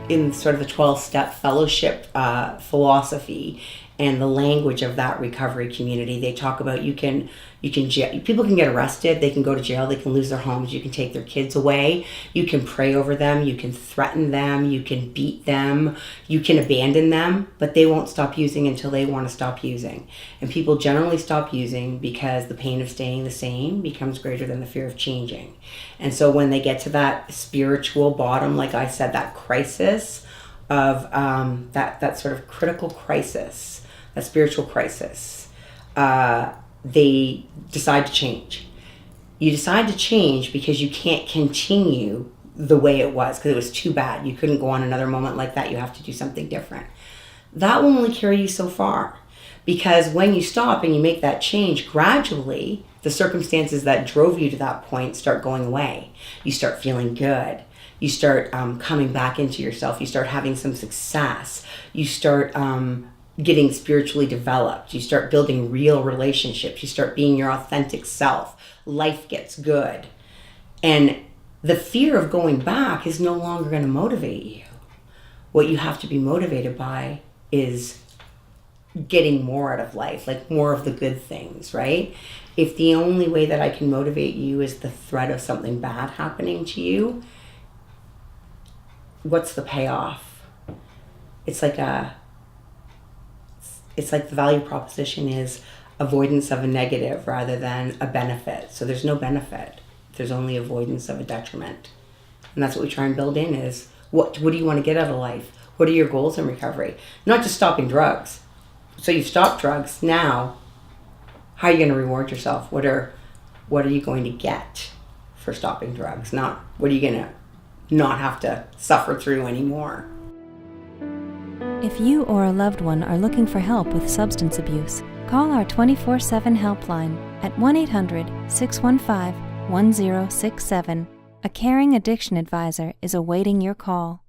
in sort of the 12-step fellowship philosophy and the language of that recovery community, they talk about people can get arrested, they can go to jail, they can lose their homes, you can take their kids away, you can pray over them, you can threaten them, you can beat them, you can abandon them, but they won't stop using until they want to stop using. And people generally stop using because the pain of staying the same becomes greater than the fear of changing. And so when they get to that spiritual bottom, like I said, that crisis of that sort of critical crisis, that spiritual crisis, they decide to change. You decide to change because you can't continue the way it was, because it was too bad. You couldn't go on another moment like that. You have to do something different. That will only carry you so far, because when you stop and you make that change, gradually the circumstances that drove you to that point start going away. You start feeling good. You start coming back into yourself. You start having some success. You start getting spiritually developed. You start building real relationships. You start being your authentic self. Life gets good. And the fear of going back is no longer going to motivate you. What you have to be motivated by is getting more out of life, like more of the good things, right? If the only way that I can motivate you is the threat of something bad happening to you, what's the payoff? It's like the value proposition is avoidance of a negative rather than a benefit. So there's no benefit. There's only avoidance of a detriment. And that's what we try and build in is, what do you want to get out of life? What are your goals in recovery? Not just stopping drugs. So you've stopped drugs. Now, how are you going to reward yourself? What are you going to get for stopping drugs? Not what are you going to not have to suffer through anymore. If you or a loved one are looking for help with substance abuse, call our 24/7 helpline at 1-800-615-1067. A caring addiction advisor is awaiting your call.